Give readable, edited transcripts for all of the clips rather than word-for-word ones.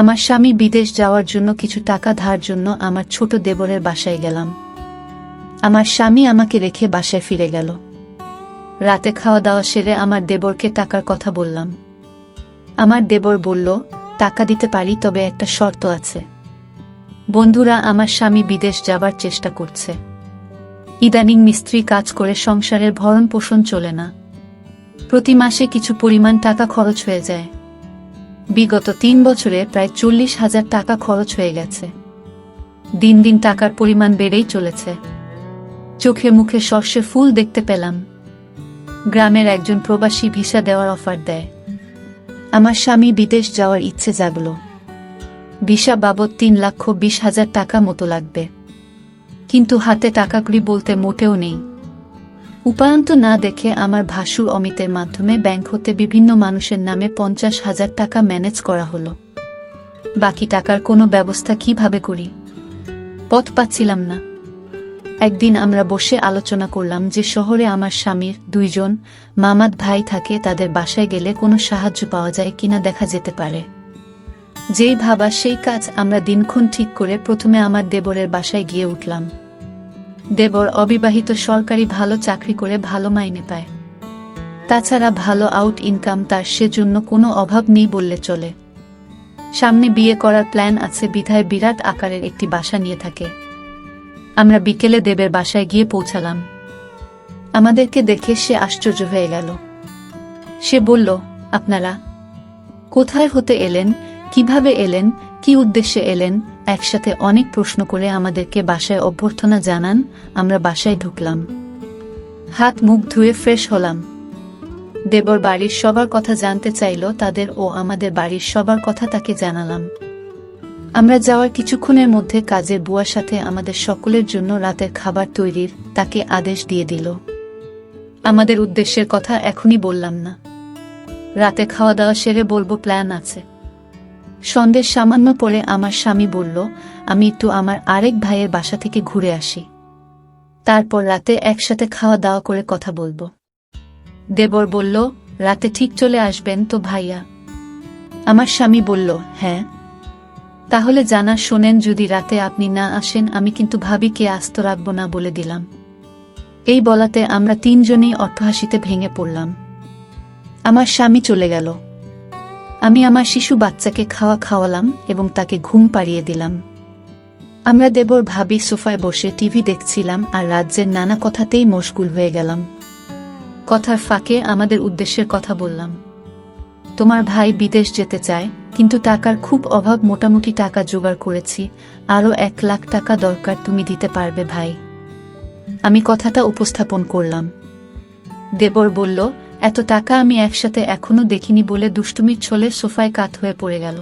আমার স্বামী বিদেশ যাওয়ার জন্য কিছু টাকা ধার জন্য আমার ছোট দেবরের বাসায় গেলাম। আমার স্বামী আমাকে রেখে বাসায় ফিরে গেল। রাতে খাওয়া দাওয়া সেরে আমার দেবরকে টাকার কথা বললাম। আমার দেবর বলল, টাকা দিতে পারি, তবে একটা শর্ত আছে। বন্ধুরা, আমার স্বামী বিদেশ যাবার চেষ্টা করছে। ইদানিং মিস্ত্রি কাজ করে সংসারের ভরণ পোষণ চলে না। প্রতি মাসে কিছু পরিমাণ টাকা খরচ হয়ে যায়। বিগত 3 বছরে প্রায় 40,000 টাকা খরচ হয়ে গেছে। দিন দিন টাকার পরিমাণ বেড়েই চলেছে। চোখে মুখে সর্ষে ফুল দেখতে পেলাম। গ্রামের একজন প্রবাসী ভিসা দেওয়ার অফার দেয়। আমার স্বামী বিদেশ যাওয়ার ইচ্ছে জাগল। ভিসা বাবদ 3,20,000 টাকা মতো লাগবে, কিন্তু হাতে টাকাগুলি বলতে মোটেও নেই। উপায়ন্ত না দেখে আমার ভাসুর অমিতের মাধ্যমে ব্যাংক হতে বিভিন্ন মানুষের নামে 50,000 টাকা ম্যানেজ করা হলো। বাকি টাকার কোনো ব্যবস্থা কিভাবে করি, পথ পাচ্ছিলাম না। একদিন আমরা বসে আলোচনা করলাম যে শহরে আমার স্বামীর 2 জন মামাত ভাই থাকে, তাদের বাসায় গেলে কোনো সাহায্য পাওয়া যায় কিনা দেখা যেতে পারে। যেই ভাবা সেই কাজ। আমরা দিনক্ষণ ঠিক করে প্রথমে আমার দেবরের বাসায় গিয়ে উঠলাম। দেবর অবিবাহিত, সরকারি ভালো চাকরি করে ভালো মাইনে পায়। তাছাড়া ভালো আউট ইনকাম তার, সেজন্য কোনো অভাব নেই বললে চলে। সামনে বিয়ে করার প্ল্যান আছে বিধায় বিরাট আকারের একটি বাসা নিয়ে থাকে। আমরা বিকেলে দেবের বাসায় গিয়ে পৌঁছালাম। আমাদেরকে দেখে সে আশ্চর্য হয়ে গেল। সে বলল, আপনারা কোথায় হতে এলেন, কিভাবে এলেন, কি উদ্দেশ্যে এলেন? একসাথে অনেক প্রশ্ন করে আমাদেরকে বাসায় অভ্যর্থনা জানান। আমরা বাসায় ঢুকলাম, হাত মুখ ধুয়ে ফ্রেশ হলাম। দেবর বাড়ির সবার কথা জানতে চাইল, তাদের ও আমাদের বাড়ির সবার কথা তাকে জানালাম। আমরা যাওয়ার কিছুক্ষণের মধ্যে কাজের বুয়ার সাথে আমাদের সকলের জন্য রাতের খাবার তৈরির তাকে আদেশ দিয়ে দিল। আমাদের উদ্দেশ্যের কথা এখনই বললাম না, রাতে খাওয়া দাওয়া সেরে বলবো, প্ল্যান আছে। সন্ধ্যের সামান্য পরে আমার স্বামী বলল, আমি একটু আমার আরেক ভাইয়ের বাসা থেকে ঘুরে আসি, তারপর রাতে একসাথে খাওয়া দাওয়া করে কথা বলবো। দেবর বলল, রাতে ঠিক চলে আসবেন তো ভাইয়া? আমার স্বামী বলল, হ্যাঁ। তাহলে জানা শোনেন, যদি রাতে আপনি না আসেন আমি কিন্তু ভাবিকে আস্ত রাখবো না বলে দিলাম। এই বলাতে আমরা 3 জনেই অট্টহাসিতে ভেঙে পড়লাম। আমার স্বামী চলে গেল। আমি আমার শিশু বাচ্চাকে খাওয়ালাম এবং তাকে ঘুম পাড়িয়ে দিলাম। আমরা দেবর ভাবি সোফায় বসে টিভি দেখছিলাম আর রাজ্যের নানা কথাতেই মশগুল হয়ে গেলাম। কথার ফাঁকে আমাদের উদ্দেশ্যের কথা বললাম। তোমার ভাই বিদেশ যেতে চায়, কিন্তু টাকার খুব অভাব। মোটামুটি টাকা জোগাড় করেছি, আরও 1 লাখ টাকা দরকার, তুমি দিতে পারবে ভাই? আমি কথাটা উপস্থাপন করলাম। দেবর বলল, এত টাকা আমি একসাথে এখনো দেখিনি বলে দুষ্টুমির ছলে সোফায় কাত হয়ে পড়ে গেল।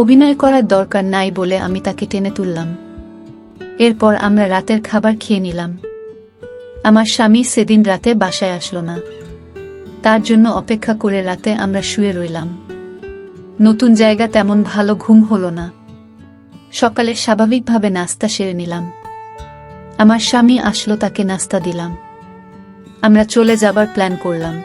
অভিনয় করার দরকার নাই বলে আমি তাকে টেনে তুললাম। এরপর আমরা রাতের খাবার খেয়ে নিলাম। আমার স্বামী সেদিন রাতে বাসায় আসলো না। তার জন্য অপেক্ষা করে রাতে আমরা শুয়ে রইলাম। নতুন জায়গা, তেমন ভালো ঘুম হলো না। সকালে স্বাভাবিকভাবে নাস্তা সেরে নিলাম। আমার স্বামী আসলো, তাকে নাস্তা দিলাম। আমরা চলে যাবার প্ল্যান করলাম।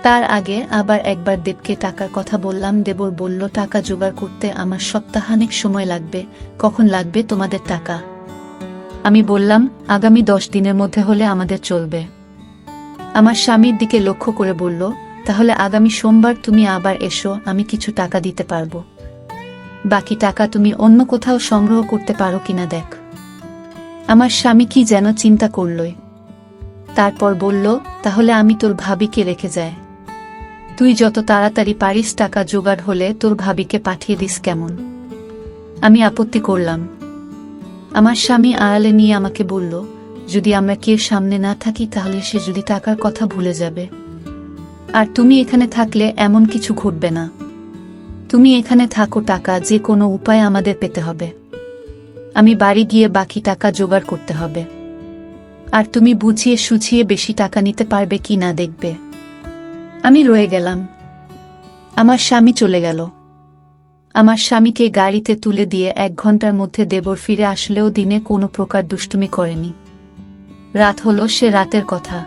তার আগে আবার একবার দেবকে টাকার কথা বললাম। দেবর বলল, টাকা জোগাড় করতে আমার সপ্তাহানেক সময় লাগবে। কখন লাগবে তোমাদের টাকা? আমি বললাম, আগামী 10 দিনের মধ্যে হলে আমাদের চলবে। আমার স্বামীর দিকে লক্ষ্য করে বলল, তাহলে আগামী সোমবার তুমি আবার এসো, আমি কিছু টাকা দিতে পারবো। বাকি টাকা তুমি অন্য কোথাও সংগ্রহ করতে পারো কিনা দেখ। আমার স্বামী কি যেন চিন্তা করলই। তারপর বলল, তাহলে আমি তোর ভাবিকে রেখে যাই। তুই যত তাড়াতাড়ি পারিস টাকা জোগাড় হলে তোর ভাবিকে পাঠিয়ে দিস, কেমন? আমি আপত্তি করলাম। আমার স্বামী আড়ালে নিয়ে আমাকে বলল, যদি আমরা কেউ সামনে না থাকি তাহলে সে যদি টাকার কথা ভুলে যাবে। আর তুমি এখানে থাকলে এমন কিছু ঘটবে না। তুমি এখানে থাকো, টাকা যে কোনো উপায়ে আমাদের পেতে হবে। আমি বাড়ি গিয়ে বাকি টাকা জোগাড় করতে হবে। আর তুমি বুঝিয়ে সুঝিয়ে বেশি টাকা নিতে পারবে কি না দেখবে। আমি রয়ে গেলাম। আমার স্বামী চলে গেল। আমার স্বামীকে গাড়িতে তুলে দিয়ে 1 ঘন্টার মধ্যে দেবর ফিরে আসলেও দিনে কোনো প্রকার দুষ্টুমি করেনি। রাত হলো, সে রাতের কথা।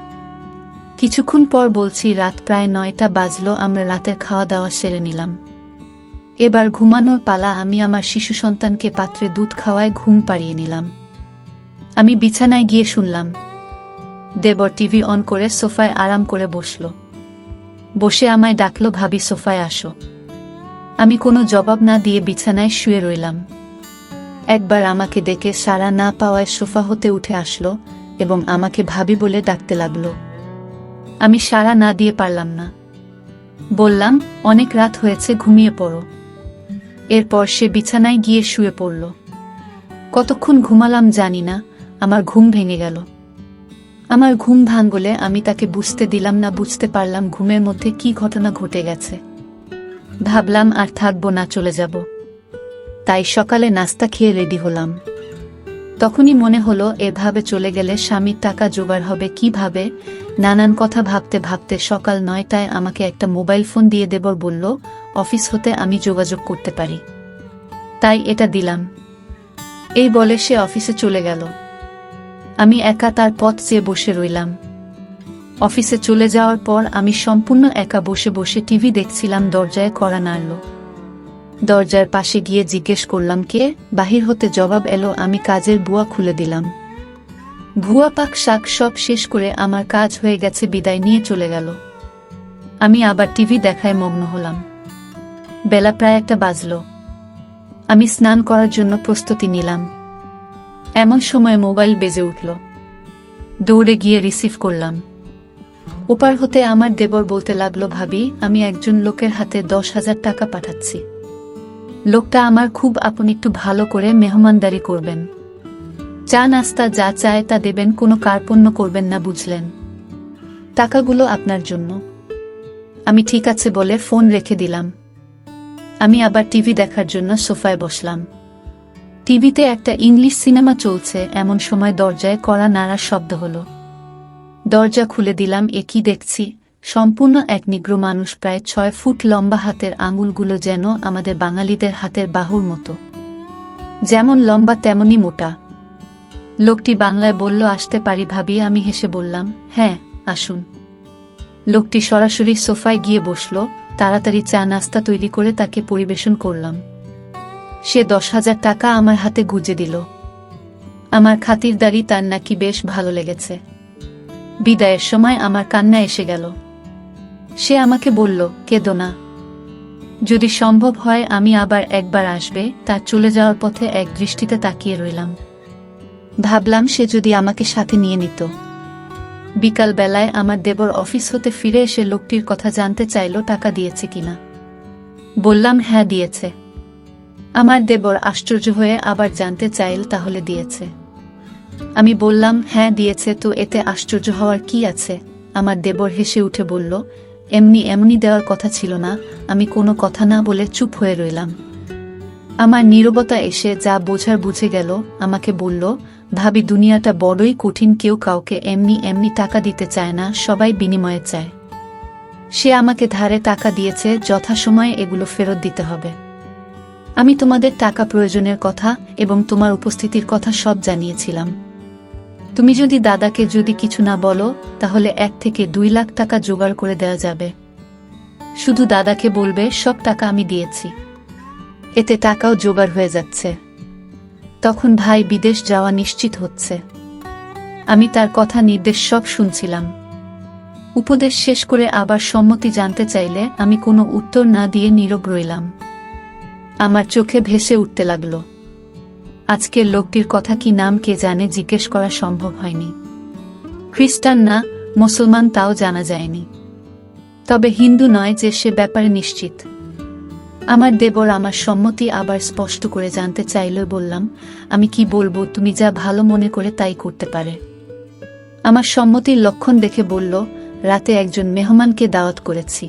কিছুক্ষণ পর বলছি, রাত প্রায় 9টা বাজলো। আমরা রাতের খাওয়া দাওয়া সেরে নিলাম। এবার ঘুমানোর পালা। আমি আমার শিশু সন্তানকে পাত্রে দুধ খাওয়ায় ঘুম পাড়িয়ে নিলাম। আমি বিছানায় গিয়ে শুনলাম দেবর টিভি অন করে সোফায় আরাম করে বসল। বসে আমায় ডাকল, ভাবি সোফায় আসো। আমি কোনো জবাব না দিয়ে বিছানায় শুয়ে রইলাম। একবার আমাকে ডেকে সাড়া না পাওয়ায় সোফা হতে উঠে আসলো এবং আমাকে ভাবি বলে ডাকতে লাগলো। আমি সাড়া না দিয়ে পারলাম না। বললাম, অনেক রাত হয়েছে, ঘুমিয়ে পড়ো। এরপর সে বিছানায় গিয়ে শুয়ে পড়ল। কতক্ষণ ঘুমালাম জানি না, আমার ঘুম ভেঙে গেল। আমার ঘুম ভাঙলে আমি তাকে বুঝতে দিলাম না। বুঝতে পারলাম ঘুমের মধ্যে কি ঘটনা ঘটে গেছে। ভাবলাম আর থাকবো না, চলে যাব। তাই সকালে নাস্তা খেয়ে রেডি হলাম। তখনই মনে হলো এভাবে চলে গেলে স্বামীর টাকা জোগাড় হবে কিভাবে। নানান কথা ভাবতে ভাবতে সকাল 9টায় আমাকে একটা মোবাইল ফোন দিয়ে দেবর বলল অফিস হতে আমি যোগাযোগ করতে পারি, তাই এটা দিলাম। এই বলে সে অফিসে চলে গেল। আমি একা তার পথ চেয়ে বসে রইলাম। অফিসে চলে যাওয়ার পর আমি সম্পূর্ণ একা বসে বসে টিভি দেখছিলাম। দরজায় কড়া নাড়ল। দরজার পাশে গিয়ে জিজ্ঞেস করলাম কে। বাহির হতে জবাব এলো, আমি কাজের বুয়া খুলে দিলাম। ভুয়া পাক শাক সব শেষ করে আমার কাজ হয়ে গেছে বিদায় নিয়ে চলে গেল। আমি আবার টিভি দেখায় মগ্ন হলাম। বেলা প্রায় 1টা বাজল। আমি স্নান করার জন্য প্রস্তুতি নিলাম। এমন সময় মোবাইল বেজে উঠল। দৌড়ে গিয়ে রিসিভ করলাম। ওপার হতে আমার দেবর বলতে লাগলো, ভাবি আমি একজন লোকের হাতে 10,000 টাকা পাঠাচ্ছি। লোকটা আমার খুব আপন, একটু ভালো করে মেহমানদারি করবেন। চা নাস্তা যা চায় তা দেবেন, কোনো কার্পণ্য করবেন না, বুঝলেন? টাকাগুলো আপনার জন্য। আমি ঠিক আছে বলে ফোন রেখে দিলাম। আমি আবার টিভি দেখার জন্য সোফায় বসলাম। টিভিতে একটা ইংলিশ সিনেমা চলছে। এমন সময় দরজায় কড়া নাড়ার শব্দ হলো। দরজা খুলে দিলাম। এ কি দেখছি! সম্পূর্ণ এক নিগ্রো মানুষ, প্রায় 6 ফুট লম্বা। হাতের আঙুলগুলো যেন আমাদের বাঙালিদের হাতের বাহুর মতো, যেমন লম্বা তেমনি মোটা। লোকটি বাংলায় বলল, আসতে পারি ভাবি? আমি হেসে বললাম, হ্যাঁ আসুন। লোকটি সরাসরি সোফায় গিয়ে বসল। তাড়াতাড়ি চা নাস্তা তৈরি করে তাকে পরিবেশন করলাম। সে 10,000 টাকা আমার হাতে গুজে দিল। আমার খাতিরদারি তার নাকি বেশ ভালো লেগেছে। বিদায়ের সময় আমার কান্না এসে গেল। সে আমাকে বলল, কেঁদো না, যদি সম্ভব হয় আমি আবার একবার আসবে। তার চলে যাওয়ার পথে এক দৃষ্টিতে তাকিয়ে রইলাম। ভাবলাম সে যদি আমাকে সাথে নিয়ে নিত। বিকাল বেলায় আমার দেবর অফিস হতে ফিরে এসে লোকটির কথা জানতে চাইল টাকা দিয়েছে কিনা। বললাম হ্যাঁ দিয়েছে। আমার দেবর আশ্চর্য হয়ে আবার জানতে চাইল তাহলে দিয়েছে। আমি বললাম হ্যাঁ দিয়েছে, তো এতে আশ্চর্য হওয়ার কি আছে? আমার দেবর হেসে উঠে বলল, এমনি এমনি দেওয়ার কথা ছিল না। আমি কোনো কথা না বলে চুপ হয়ে রইলাম। আমার নীরবতা এসে যা বোঝার বুঝে গেল। আমাকে বলল, ভাবি দুনিয়াটা বড়ই কঠিন, কেউ কাউকে এমনি এমনি টাকা দিতে চায় না, সবাই বিনিময়ে চায়। সে আমাকে ধারে টাকা দিয়েছে, যথাসময়ে এগুলো ফেরত দিতে হবে। আমি তোমাদের টাকা প্রয়োজনের কথা এবং তোমার উপস্থিতির কথা সব জানিয়েছিলাম। তুমি যদি দাদাকে যদি কিছু না বলো তাহলে 1 থেকে 2 লাখ টাকা জোগাড় করে দেওয়া যাবে। শুধু দাদাকে বলবে সব টাকা আমি দিয়েছি, এতে টাকাও জোগাড় হয়ে যাচ্ছে। তখন ভাই বিদেশ যাওয়া নিশ্চিত হচ্ছে। আমি তার কথা নির্দেশ সব শুনছিলাম। উপদেশ শেষ করে আবার সম্মতি জানতে চাইলে আমি কোনো উত্তর না দিয়ে নীরব রইলাম। আমার চোখে ভেসে উঠতে লাগলো। আজকের লোকটির কথা কি নাম কে জানে, জিজ্ঞেস করা সম্ভব হয়নি। খ্রিস্টান না মুসলমান তাও জানা যায়নি, তবে হিন্দু নয় যে সে ব্যাপারে নিশ্চিত। আমার দেবর আমার সম্মতি আবার স্পষ্ট করে জানতে চাইল। বললাম, আমি কি বলবো, তুমি যা ভালো মনে করে তাই করতে পারে। আমার সম্মতির লক্ষণ দেখে বলল, রাতে একজন মেহমানকে দাওয়াত করেছি।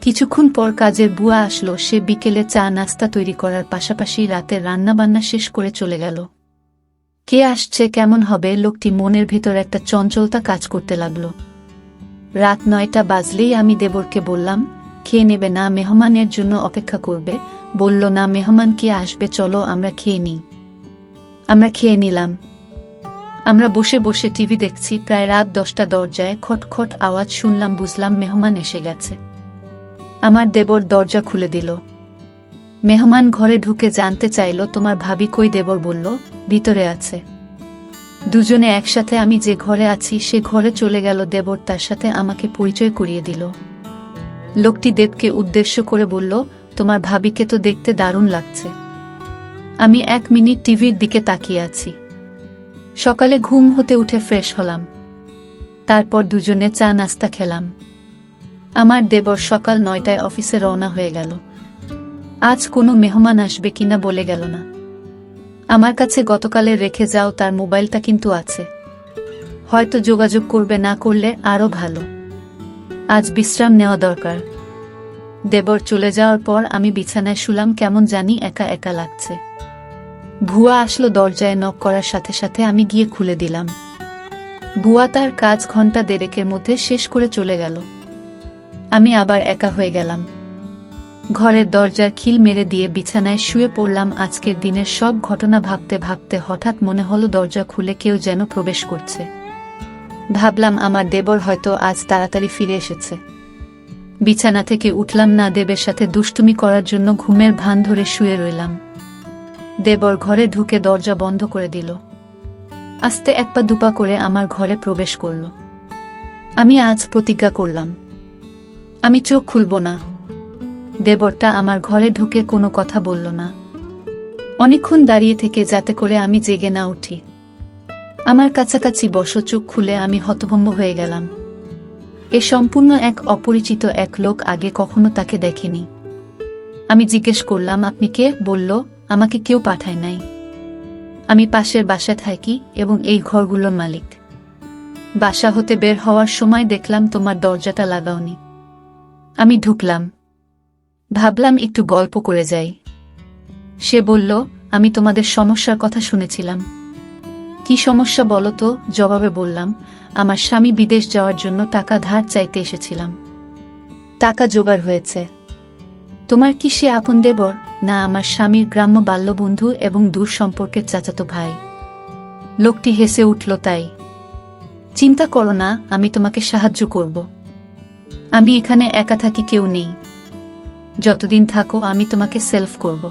কিছুক্ষণ পর কাজের বুয়া আসলো। সে বিকেলে চা নাস্তা তৈরি করার পাশাপাশি রাতের রান্নাবান্না শেষ করে চলে গেল। কে আসছে, কেমন হবে, লোকটি মনের ভেতর একটা চঞ্চলতা কাজ করতে লাগলো। রাত 9টা বাজলেই আমি দেবরকে বললাম, খেয়ে নেবে না, মেহমানের জন্য অপেক্ষা করবে? বলল, না, মেহমান কে আসবে, চলো আমরা খেয়ে নিই। আমরা খেয়ে নিলাম। আমরা বসে বসে টিভি দেখছি। প্রায় রাত 10টা। দরজায় খটখট আওয়াজ শুনলাম। বুঝলাম মেহমান এসে গেছে। আমার দেবর দরজা খুলে দিল। মেহমান ঘরে ঢুকে জানতে চাইল তোমার ভাবি কই। দেবর বলল ভিতরে আছে। দুজনে একসাথে আমি যে ঘরে আছি সে ঘরে চলে গেল। দেবর তার সাথে আমাকে পরিচয় করিয়ে দিল। লোকটি দেবকে উদ্দেশ্য করে বলল, তোমার ভাবিকে তো দেখতে দারুণ লাগছে। আমি 1 মিনিট টিভির দিকে তাকিয়ে আছি। সকালে ঘুম হতে উঠে ফ্রেশ হলাম। তারপর দুজনে চা নাস্তা খেলাম। আমার দেবর সকাল 9টায় অফিসে রওনা হয়ে গেল। আজ কোনো মেহমান আসবে কিনা বলে গেল না। আমার কাছে গতকালের রেখে যাও তার মোবাইলটা কিন্তু আছে, হয়তো যোগাযোগ করবে, না করলে আরো ভালো। আজ বিশ্রাম নেওয়া দরকার। দেবর চলে যাওয়ার পর আমি বিছানায় শুলাম, কেমন জানি একা একা লাগছে। ভুয়া আসলো দরজায়, নক করার সাথে সাথে আমি গিয়ে খুলে দিলাম। ভুয়া তার কাজ ঘন্টা 1.5-এর মধ্যে শেষ করে চলে গেল। আমি আবার একা হয়ে গেলাম। ঘরের দরজার খিল মেরে দিয়ে বিছানায় শুয়ে পড়লাম। আজকের দিনের সব ঘটনা ভাবতে ভাবতে হঠাৎ মনে হলো দরজা খুলে কেউ যেন প্রবেশ করছে। ভাবলাম আমার দেবর হয়তো আজ তাড়াতাড়ি ফিরে এসেছে। বিছানা থেকে উঠলাম না, দেবের সাথে দুষ্টুমি করার জন্য ঘুমের ভান ধরে শুয়ে রইলাম। দেবর ঘরে ঢুকে দরজা বন্ধ করে দিল। আস্তে 1 পা 2 পা করে আমার ঘরে প্রবেশ করল। আমি আজ প্রতিজ্ঞা করলাম, আমি চোখ খুলব না। দেবরটা আমার ঘরে ঢুকে কোনো কথা বলল না। অনেকক্ষণ দাঁড়িয়ে থেকে যাতে করে আমি জেগে না উঠি। আমার কাছাকাছি বসো। চোখ খুলে আমি হতভম্ব হয়ে গেলাম। এ সম্পূর্ণ এক অপরিচিত এক লোক, আগে কখনো তাকে দেখিনি। আমি জিজ্ঞেস করলাম, আপনি কে? বলল, আমাকে কেউ পাঠায় নাই, আমি পাশের বাসায় থাকি এবং এই ঘরগুলোর মালিক। বাসা হতে বের হওয়ার সময় দেখলাম তোমার দরজাটা লাগাওনি। আমি ঢুকলাম, ভাবলাম একটু গল্প করে যাই। সে বলল, আমি তোমাদের সমস্যার কথা শুনেছিলাম। কি সমস্যা বলো তো? জবাবে বললাম, আমার স্বামী বিদেশ যাওয়ার জন্য টাকা ধার চাইতে এসেছিলাম। টাকা জোগাড় হয়েছে। তোমার কি সে আপন দেবর? না, আমার স্বামীর গ্রাম্য বাল্যবন্ধু এবং দূর সম্পর্কের চাচাতো ভাই। লোকটি হেসে উঠল, তাই? চিন্তা করো না, আমি তোমাকে সাহায্য করব। আমি এখানে একা থাকি, কেউ নেই। যতদিন থাকো আমি তোমাকে সেলফ করব।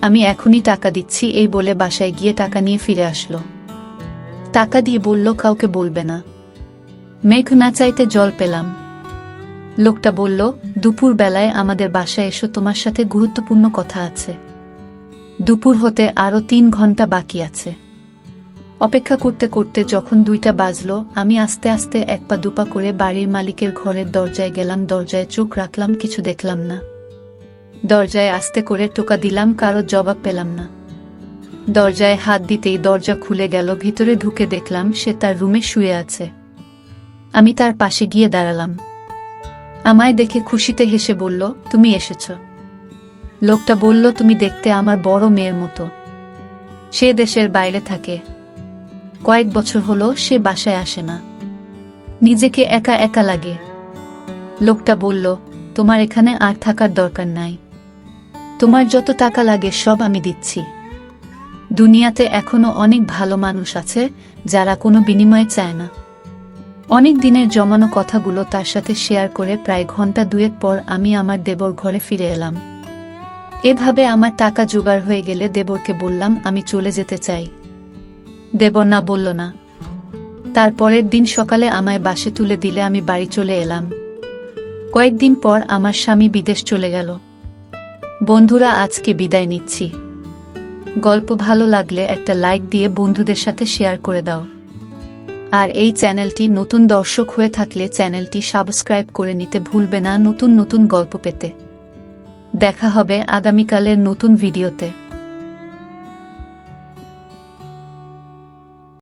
আমি এখনই টাকা দিচ্ছি। এই বলে বাসায় গিয়ে টাকা নিয়ে ফিরে আসলো। টাকা দিয়ে বলল, কাউকে বলবে না। মেঘ না চাইতে জল পেলাম। লোকটা বলল, দুপুর বেলায় আমাদের বাসায় এসো, তোমার সাথে গুরুত্বপূর্ণ কথা আছে। দুপুর হতে আরো 3 ঘন্টা বাকি আছে। অপেক্ষা করতে করতে যখন 2টা বাজলো, আমি আস্তে আস্তে 1 পা 2 পা করে বাড়ির মালিকের ঘরের দরজায় গেলাম। দরজায় চোখ রাখলাম, কিছু দেখলাম না। দরজায় আস্তে করে টোকা দিলাম, কারো জবাব পেলাম না। দরজায় হাত দিতেই দরজা খুলে গেল। ভিতরে ঢুকে দেখলাম সে তার রুমে শুয়ে আছে। আমি তার পাশে গিয়ে দাঁড়ালাম। আমায় দেখে খুশিতে হেসে বলল, তুমি এসেছ। লোকটা বলল, তুমি দেখতে আমার বড় মেয়ের মতো। সে দেশের বাইরে থাকে। কয়েক বছর হলো সে বাসায় আসে না। নিজেকে একা একা লাগে। লোকটা বলল, তোমার এখানে আর থাকার দরকার নাই। তোমার যত টাকা লাগে সব আমি দিচ্ছি। দুনিয়াতে এখনো অনেক ভালো মানুষ আছে যারা কোনো বিনিময় চায় না। অনেক দিনের জমানো কথাগুলো তার সাথে শেয়ার করে প্রায় ঘন্টা 2 পর আমি আমার দেবর ঘরে ফিরে এলাম। এভাবে আমার টাকা জোগাড় হয়ে গেলে দেবরকে বললাম, আমি চলে যেতে চাই। দেবর না বলল না। তারপরের দিন সকালে আমায় বাসে তুলে দিলে আমি বাড়ি চলে এলাম। কয়েকদিন পর আমার স্বামী বিদেশ চলে গেল। বন্ধুরা, আজকে বিদায় নিচ্ছি। গল্প ভালো লাগলে একটা লাইক দিয়ে বন্ধুদের সাথে শেয়ার করে দাও। আর এই চ্যানেলটি নতুন দর্শক হয়ে থাকলে চ্যানেলটি সাবস্ক্রাইব করে নিতে ভুলবে না নতুন নতুন গল্প পেতে। দেখা হবে আগামীকালের নতুন ভিডিওতে।